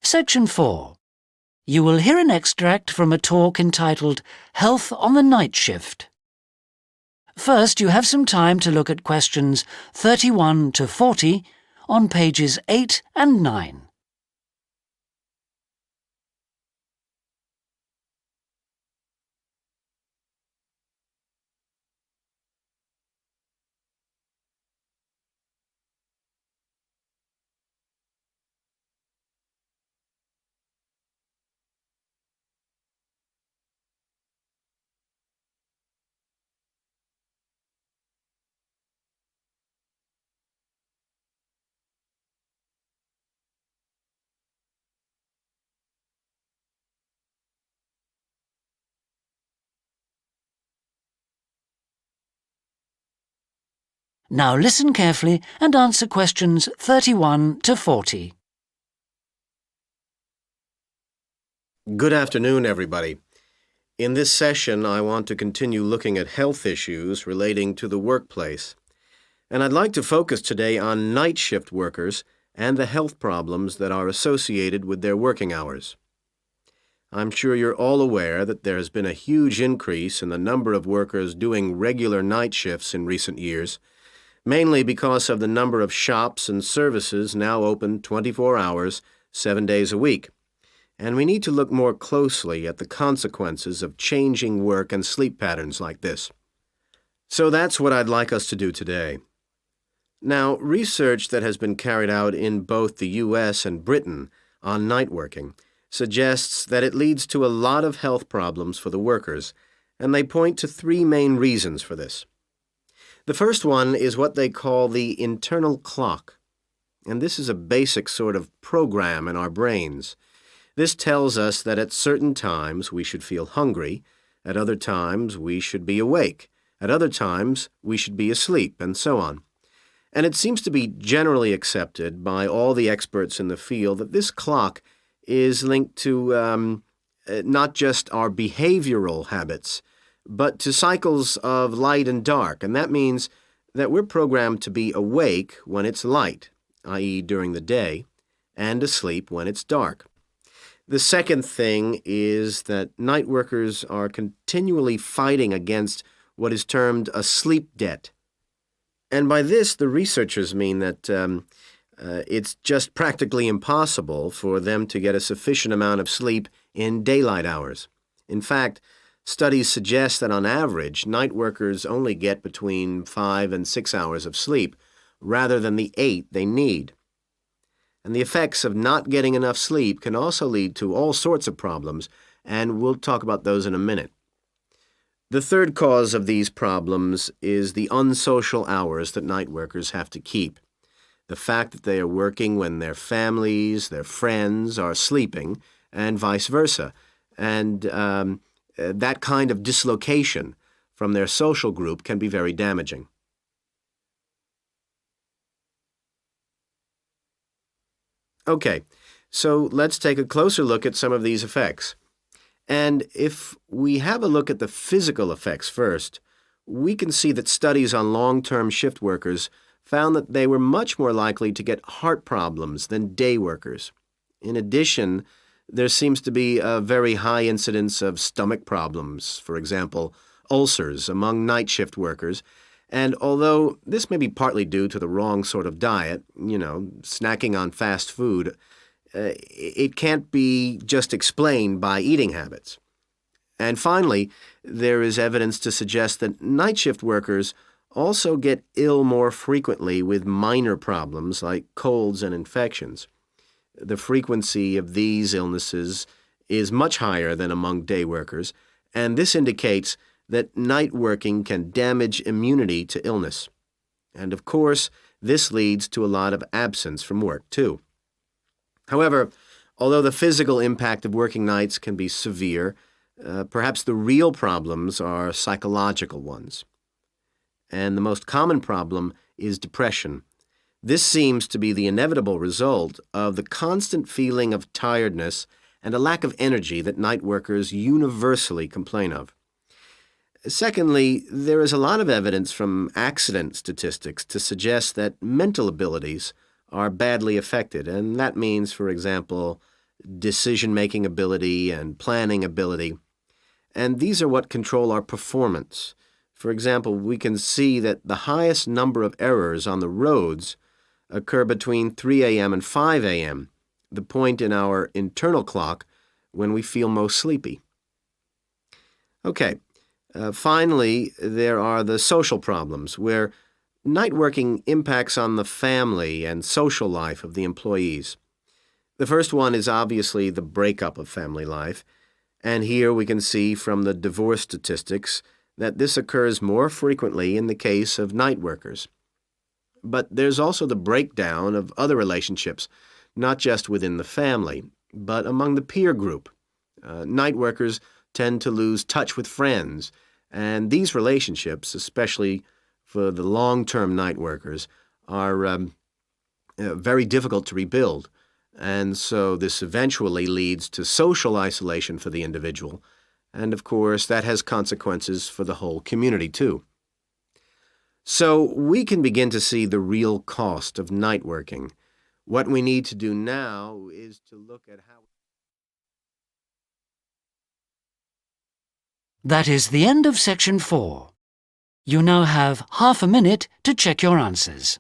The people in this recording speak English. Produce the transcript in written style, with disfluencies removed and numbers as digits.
Section 4. You will hear an extract from a talk entitled Health on the Night Shift. First, you have some time to look at questions 31 to 40 on pages 8 and 9. Now listen carefully and answer questions 31 to 40. Good afternoon, everybody. In this session, I want to continue looking at health issues relating to the workplace. And I'd like to focus today on night shift workers and the health problems that are associated with their working hours. I'm sure you're all aware that there has been a huge increase in the number of workers doing regular night shifts in recent years, mainly because of the number of shops and services now open 24 hours, 7 days a week. And we need to look more closely at the consequences of changing work and sleep patterns like this. So that's what I'd like us to do today. Now, research that has been carried out in both the U.S. and Britain on night working suggests that it leads to a lot of health problems for the workers, and they point to three main reasons for this. The first one is what they call the internal clock, and this is a basic sort of program in our brains. This tells us that at certain times we should feel hungry, at other times we should be awake, at other times we should be asleep, and so on. And it seems to be generally accepted by all the experts in the field that this clock is linked to not just our behavioral habits, but to cycles of light and dark, and that means that we're programmed to be awake when it's light, i.e. during the day, and asleep when it's dark. The second thing is that night workers are continually fighting against what is termed a sleep debt. And by this, the researchers mean that it's just practically impossible for them to get a sufficient amount of sleep in daylight hours. In fact, studies suggest that on average, night workers only get between 5 and 6 hours of sleep, rather than the 8 they need. And the effects of not getting enough sleep can also lead to all sorts of problems, and we'll talk about those in a minute. The third cause of these problems is the unsocial hours that night workers have to keep. The fact that they are working when their families, their friends are sleeping, and vice versa. And that kind of dislocation from their social group can be very damaging. Okay, so let's take a closer look at some of these effects. And if we have a look at the physical effects first, we can see that studies on long-term shift workers found that they were much more likely to get heart problems than day workers. In addition, there seems to be a very high incidence of stomach problems, for example, ulcers among night shift workers, and although this may be partly due to the wrong sort of diet, snacking on fast food, it can't be just explained by eating habits. And finally, there is evidence to suggest that night shift workers also get ill more frequently with minor problems like colds and infections. The frequency of these illnesses is much higher than among day workers, and this indicates that night working can damage immunity to illness. And of course, this leads to a lot of absence from work, too. However, although the physical impact of working nights can be severe, perhaps the real problems are psychological ones. And the most common problem is depression. This seems to be the inevitable result of the constant feeling of tiredness and a lack of energy that night workers universally complain of. Secondly, there is a lot of evidence from accident statistics to suggest that mental abilities are badly affected, and that means, for example, decision-making ability and planning ability. And these are what control our performance. For example, we can see that the highest number of errors on the roads occur between 3 a.m. and 5 a.m., the point in our internal clock when we feel most sleepy. Okay, finally, there are the social problems, where night working impacts on the family and social life of the employees. The first one is obviously the breakup of family life, and here we can see from the divorce statistics that this occurs more frequently in the case of night workers. But there's also the breakdown of other relationships, not just within the family, but among the peer group. Night workers tend to lose touch with friends, and these relationships, especially for the long-term night workers, are very difficult to rebuild. And so this eventually leads to social isolation for the individual, and of course that has consequences for the whole community too. So we can begin to see the real cost of night working. What we need to do now is to look at how... That is the end of section 4. You now have half a minute to check your answers.